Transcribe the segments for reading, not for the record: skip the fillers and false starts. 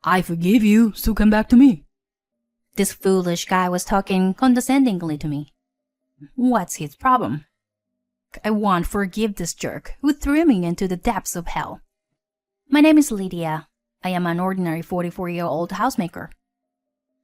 I forgive you, so come back to me. This foolish guy was talking condescendingly to me. What's his problem? I won't forgive this jerk who threw me into the depths of hell. My name is Lydia. I am an ordinary 44-year-old housemaker.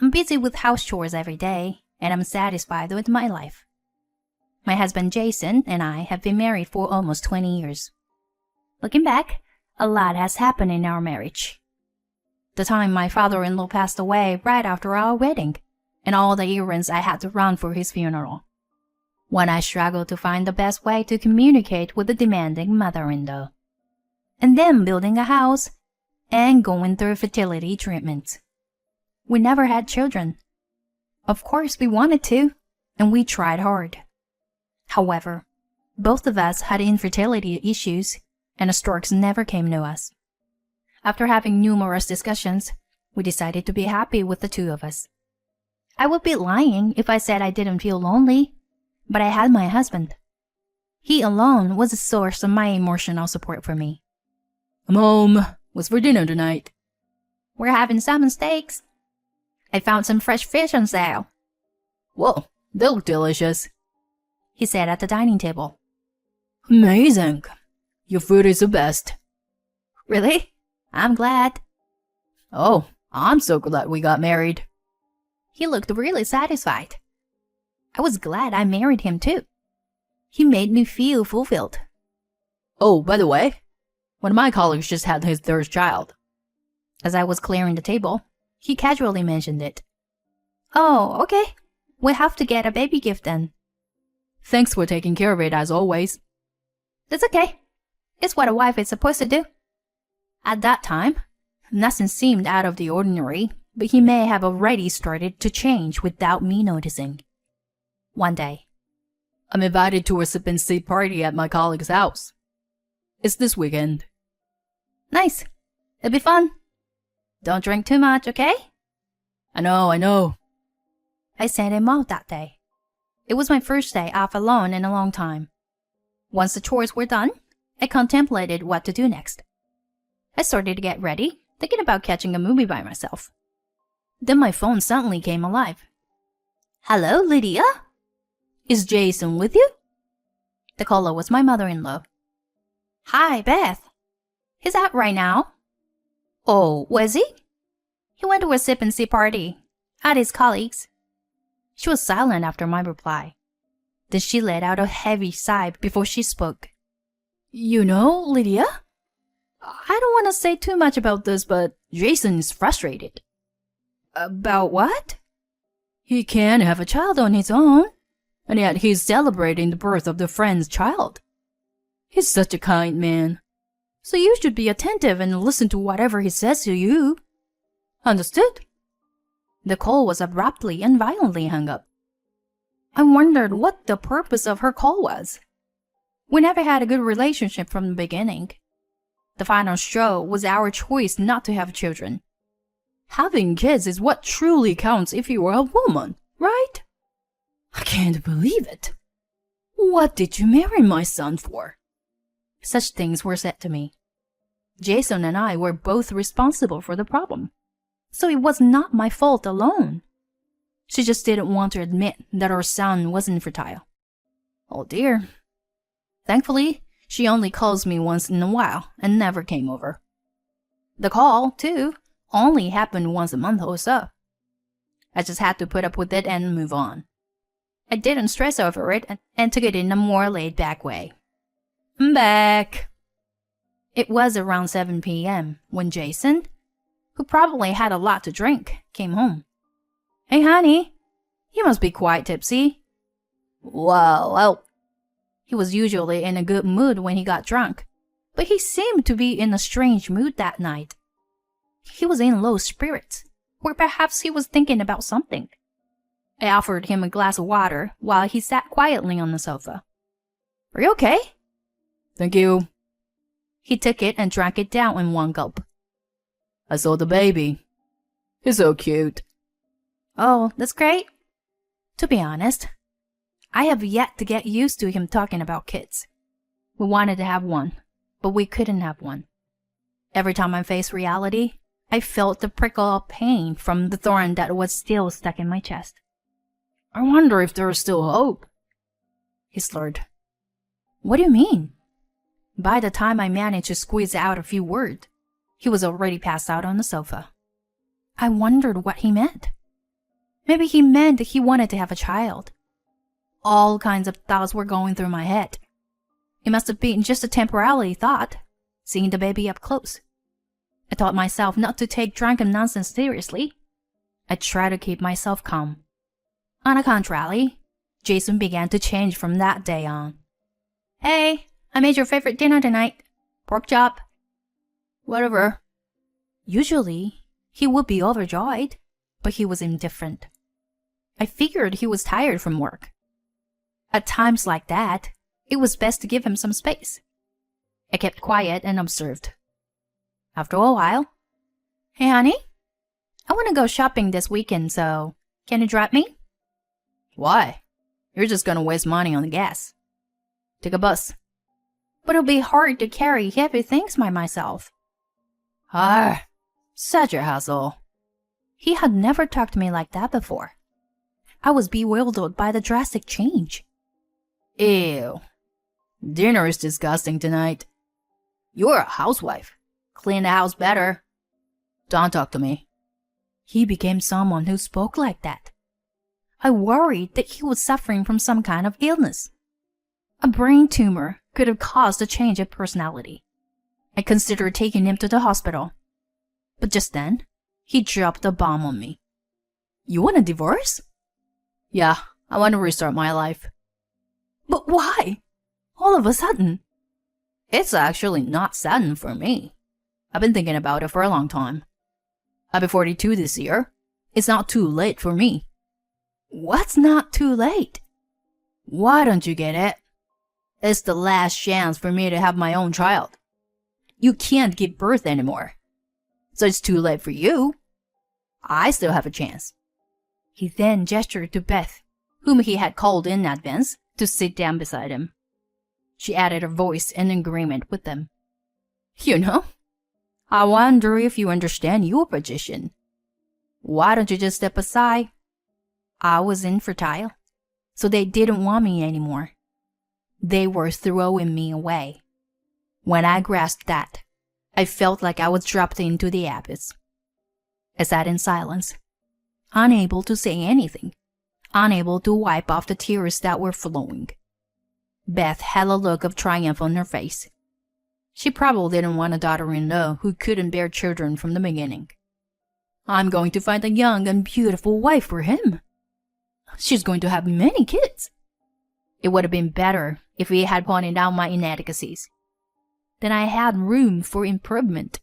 I'm busy with house chores every day, and I'm satisfied with my life. My husband Jason and I have been married for almost 20 years. Looking back, a lot has happened in our marriage. The time my father-in-law passed away right after our wedding, and all the errands I had to run for his funeral. When I struggled to find the best way to communicate with the demanding mother-in-law. And then building a house and going through fertility treatment. We never had children. Of course we wanted to, and we tried hard. However, both of us had infertility issues, and the storks never came to us. After having numerous discussions, we decided to be happy with the two of us. I would be lying if I said I didn't feel lonely, but I had my husband. He alone was a source of my emotional support for me. I'm home. What's for dinner tonight? We're having salmon steaks. I found some fresh fish on sale. Whoa, they look delicious, he said at the dining table. Amazing. Your food is the best. Really? I'm glad. Oh, I'm so glad we got married. He looked really satisfied. I was glad I married him too. He made me feel fulfilled. Oh, by the way, one of my colleagues just had his third child. As I was clearing the table, he casually mentioned it. Oh, okay. We'll have to get a baby gift then. Thanks for taking care of it as always. That's okay. It's what a wife is supposed to do. At that time, nothing seemed out of the ordinary, but he may have already started to change without me noticing. One day, I'm invited to a sip and see party at my colleague's house. It's this weekend. Nice. It'll be fun. Don't drink too much, okay? I know. I sent him out that day. It was my first day off alone in a long time. Once the chores were done, I contemplated what to do next. I started to get ready, thinking about catching a movie by myself. Then my phone suddenly came alive. Hello, Lydia? Is Jason with you? The caller was my mother-in-law. Hi, Beth. He's out right now. Oh, was he? He went to a sip and see party at his colleagues. She was silent after my reply. Then she let out a heavy sigh before she spoke. You know, Lydia, I don't want to say too much about this, but Jason is frustrated. About what? He can't have a child on his own, and yet he's celebrating the birth of the friend's child. He's such a kind man, so you should be attentive and listen to whatever he says to you. Understood? The call was abruptly and violently hung up. I wondered what the purpose of her call was. We never had a good relationship from the beginning. The final straw was our choice not to have children. Having kids is what truly counts if you are a woman, right? I can't believe it. What did you marry my son for? Such things were said to me. Jason and I were both responsible for the problem, so it was not my fault alone. She just didn't want to admit that our son wasn't fertile. Oh dear. Thankfully, she only calls me once in a while and never came over. The call, too, only happened once a month or so. I just had to put up with it and move on. I didn't stress over it and took it in a more laid-back way. I'm back. It was around 7 p.m. when Jason, who probably had a lot to drink, came home. Hey, honey, you must be quite tipsy. Well, he was usually in a good mood when he got drunk, but he seemed to be in a strange mood that night. He was in low spirits, or perhaps he was thinking about something. I offered him a glass of water while he sat quietly on the sofa. Are you okay? Thank you. He took it and drank it down in one gulp. I saw the baby. He's so cute. Oh, that's great. To be honest, I have yet to get used to him talking about kids. We wanted to have one, but we couldn't have one. Every time I face reality, I felt the prickle of pain from the thorn that was still stuck in my chest. I wonder if there is still hope. He slurred. What do you mean? By the time I managed to squeeze out a few words, he was already passed out on the sofa. I wondered what he meant. Maybe he meant that he wanted to have a child. All kinds of thoughts were going through my head. It must have been just a temporary thought, seeing the baby up close. I taught myself not to take drunken nonsense seriously. I tried to keep myself calm. On the contrary, Jason began to change from that day on. Hey, I made your favorite dinner tonight. Pork chop. Whatever. Usually, he would be overjoyed, but he was indifferent. I figured he was tired from work. At times like that, it was best to give him some space. I kept quiet and observed. After a while, Hey honey, I want to go shopping this weekend, so can you drive me? Why? You're just gonna waste money on the gas. Take a bus. But it'll be hard to carry heavy things by myself. Ah, such a hassle. He had never talked to me like that before. I was bewildered by the drastic change. Ew. Dinner is disgusting tonight. You're a housewife. Clean the house better. Don't talk to me. He became someone who spoke like that. I worried that he was suffering from some kind of illness. A brain tumor could have caused a change of personality. I considered taking him to the hospital. But just then, he dropped a bomb on me. You want a divorce? Yeah, I want to restart my life. But why? All of a sudden? It's actually not sudden for me. I've been thinking about it for a long time. I'll be 42 this year. It's not too late for me. What's not too late? Why don't you get it? It's the last chance for me to have my own child. You can't give birth anymore. So it's too late for you. I still have a chance. He then gestured to Beth, whom he had called in advance, to sit down beside him. She added her voice in agreement with them. You know, I wonder if you understand your position. Why don't you just step aside? I was infertile, so they didn't want me anymore. They were throwing me away. When I grasped that, I felt like I was dropped into the abyss. I sat in silence, unable to say anything, unable to wipe off the tears that were flowing. Beth had a look of triumph on her face. She probably didn't want a daughter-in-law who couldn't bear children from the beginning. I'm going to find a young and beautiful wife for him. She's going to have many kids. It would have been better if he had pointed out my inadequacies. Then I had room for improvement.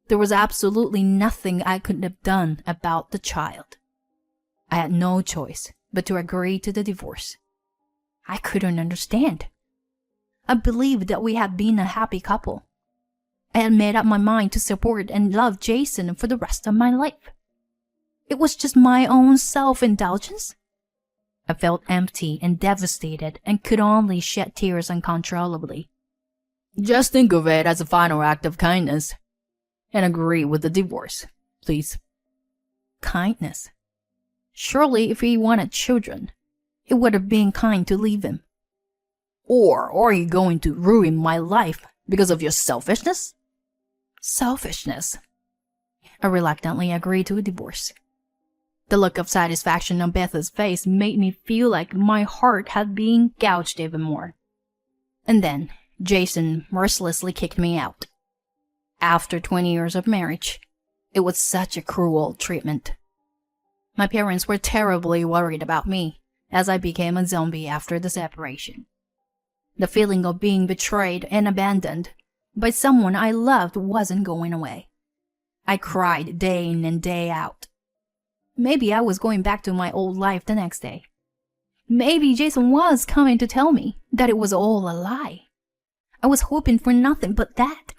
There was absolutely nothing I could have done about the child. I had no choice but to agree to the divorce. I couldn't understand. I believed that we had been a happy couple. I had made up my mind to support and love Jason for the rest of my life. It was just my own self-indulgence. I felt empty and devastated and could only shed tears uncontrollably. Just think of it as a final act of kindness and agree with the divorce, please. Kindness? Surely if he wanted children, it would have been kind to leave him. Or are you going to ruin my life because of your selfishness? Selfishness? I reluctantly agreed to a divorce. The look of satisfaction on Beth's face made me feel like my heart had been gouged even more. And then Jason mercilessly kicked me out. After 20 years of marriage, it was such a cruel treatment. My parents were terribly worried about me as I became a zombie after the separation. The feeling of being betrayed and abandoned by someone I loved wasn't going away. I cried day in and day out. Maybe I was going back to my old life the next day. Maybe Jason was coming to tell me that it was all a lie. I was hoping for nothing but that.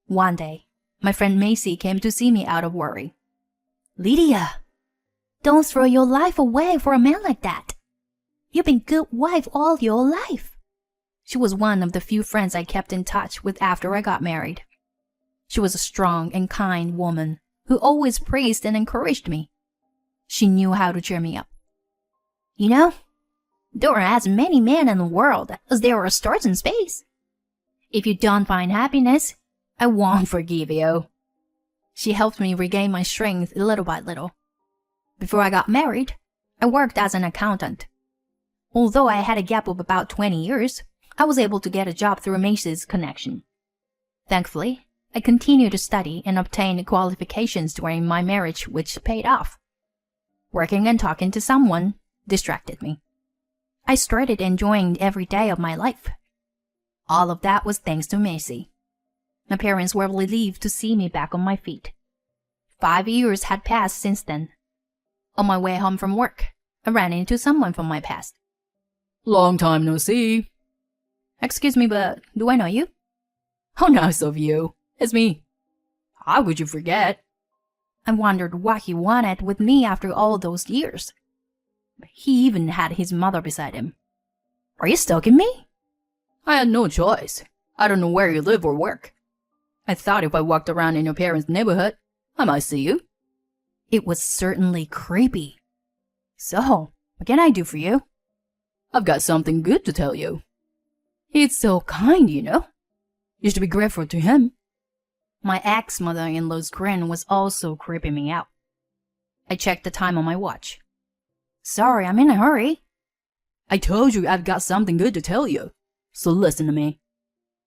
One day, my friend Macy came to see me out of worry. Lydia, don't throw your life away for a man like that. You've been a good wife all your life. She was one of the few friends I kept in touch with after I got married. She was a strong and kind woman who always praised and encouraged me. She knew how to cheer me up. You know, there are as many men in the world as there are stars in space. If you don't find happiness, I won't forgive you. She helped me regain my strength little by little. Before I got married, I worked as an accountant. Although I had a gap of about 20 years, I was able to get a job through Macy's connection. Thankfully, I continued to study and obtain qualifications during my marriage, which paid off. Working and talking to someone distracted me. I started enjoying every day of my life. All of that was thanks to Macy. My parents were relieved to see me back on my feet. 5 years had passed since then. On my way home from work, I ran into someone from my past. Long time no see. Excuse me, but do I know you? How nice of you. It's me. How could you forget? I wondered what he wanted with me after all those years. He even had his mother beside him. Are you stalking me? I had no choice. I don't know where you live or work. I thought if I walked around in your parents' neighborhood, I might see you. It was certainly creepy. So, what can I do for you? I've got something good to tell you. He's so kind, you know. You should be grateful to him. My ex-mother-in-law's grin was also creeping me out. I checked the time on my watch. Sorry, I'm in a hurry. I told you I've got something good to tell you. So listen to me.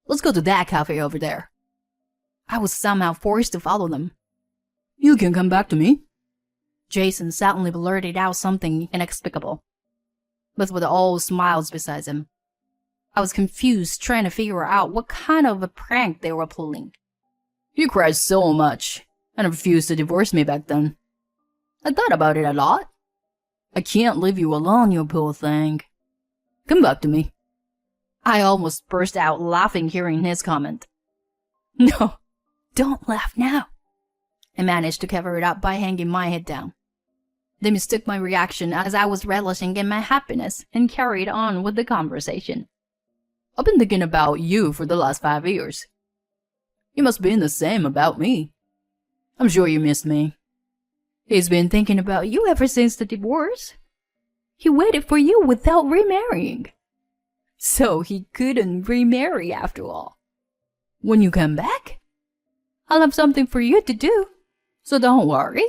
Let's go to that cafe over there. I was somehow forced to follow them. You can come back to me. Jason suddenly blurted out something inexplicable, but with all smiles besides him. I was confused, trying to figure out what kind of a prank they were pulling. You cried so much and refused to divorce me back then. I thought about it a lot. I can't leave you alone, you poor thing. Come back to me. I almost burst out laughing hearing his comment. No, don't laugh now. I managed to cover it up by hanging my head down. They mistook my reaction as I was relishing in my happiness and carried on with the conversation. I've been thinking about you for the last 5 years. You must be the same about me. I'm sure you missed me. He's been thinking about you ever since the divorce. He waited for you without remarrying. So he couldn't remarry after all. When you come back, I'll have something for you to do. So don't worry.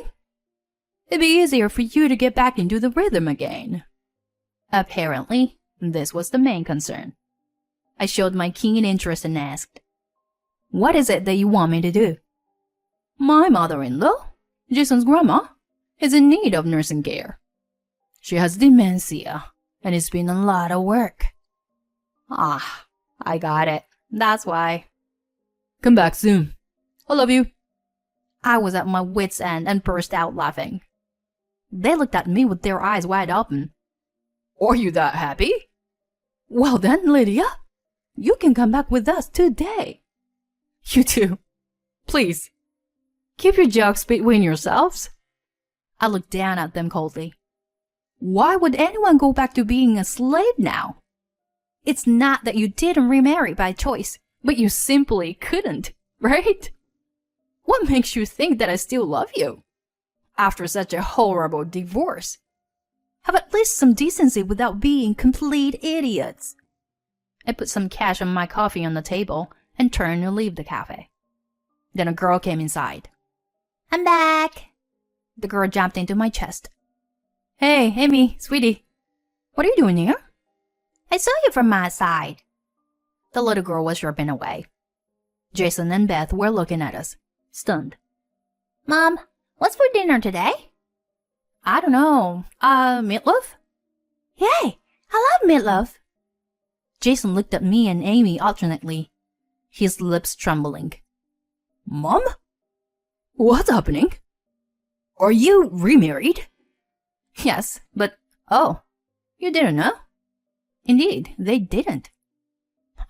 It'd be easier for you to get back into the rhythm again. Apparently, this was the main concern. I showed my keen interest and asked, what is it that you want me to do? My mother-in-law, Jason's grandma, is in need of nursing care. She has dementia, and it's been a lot of work. Ah, I got it. That's why. Come back soon. I love you. I was at my wit's end and burst out laughing. They looked at me with their eyes wide open. Are you that happy? Well then, Lydia, you can come back with us today. You too. Please. Keep your jokes between yourselves. I looked down at them coldly. Why would anyone go back to being a slave now? It's not that you didn't remarry by choice, but you simply couldn't, right? What makes you think that I still love you? After such a horrible divorce. Have at least some decency without being complete idiots. I put some cash on my coffee on the table and turned to leave the cafe. Then a girl came inside. I'm back. The girl jumped into my chest. Hey, Amy, sweetie. What are you doing here? I saw you from my side. The little girl was dripping away. Jason and Beth were looking at us, stunned. Mom, what's for dinner today? I don't know. Meatloaf? Yay! I love meatloaf. Jason looked at me and Amy alternately, his lips trembling. Mom? What's happening? Are you remarried? Yes, but oh, you didn't know? Indeed, they didn't.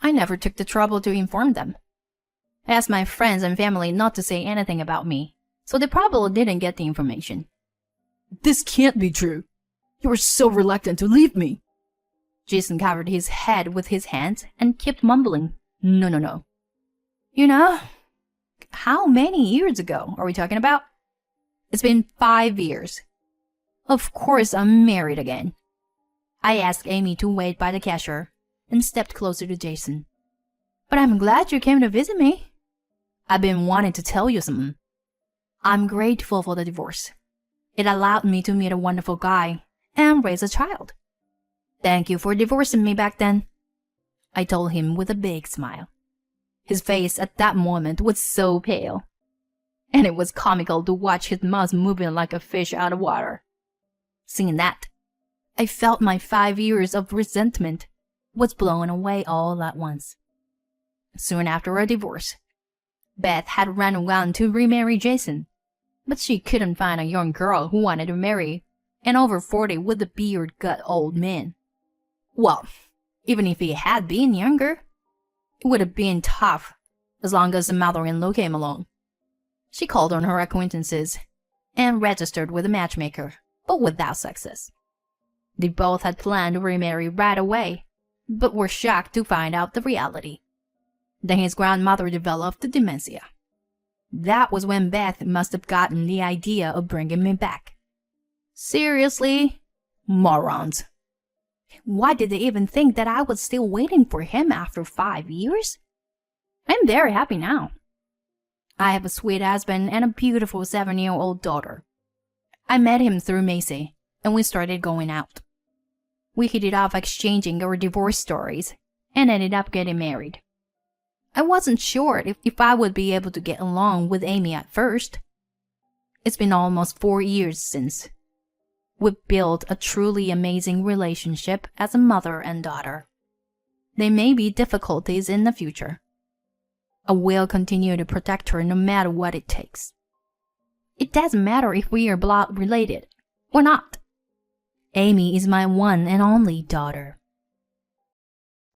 I never took the trouble to inform them. I asked my friends and family not to say anything about me, so they probably didn't get the information. This can't be true. You were so reluctant to leave me. Jason covered his head with his hands and kept mumbling, No. You know, how many years ago are we talking about? It's been 5 years. Of course I'm married again. I asked Amy to wait by the cashier and stepped closer to Jason. But I'm glad you came to visit me. I've been wanting to tell you something. I'm grateful for the divorce. It allowed me to meet a wonderful guy and raise a child. Thank you for divorcing me back then, I told him with a big smile. His face at that moment was so pale, and it was comical to watch his mouth moving like a fish out of water. Seeing that, I felt my 5 years of resentment was blown away all at once. Soon after our divorce, Beth had run around to remarry Jason, but she couldn't find a young girl who wanted to marry an over 40 with a beard-gut old man. Well, even if he had been younger, it would have been tough as long as the mother-in-law came along. She called on her acquaintances and registered with a matchmaker, but without success. They both had planned to remarry right away, but were shocked to find out the reality. Then his grandmother developed dementia. That was when Beth must have gotten the idea of bringing me back. Seriously? Morons. Why did they even think that I was still waiting for him after 5 years? I'm very happy now. I have a sweet husband and a beautiful 7-year-old daughter. I met him through Macy, and we started going out. We hit it off exchanging our divorce stories, and ended up getting married. I wasn't sure if I would be able to get along with Amy at first. It's been almost 4 years since. We've built a truly amazing relationship as a mother and daughter. There may be difficulties in the future. I will continue to protect her no matter what it takes. It doesn't matter if we are blood related or not. Amy is my one and only daughter.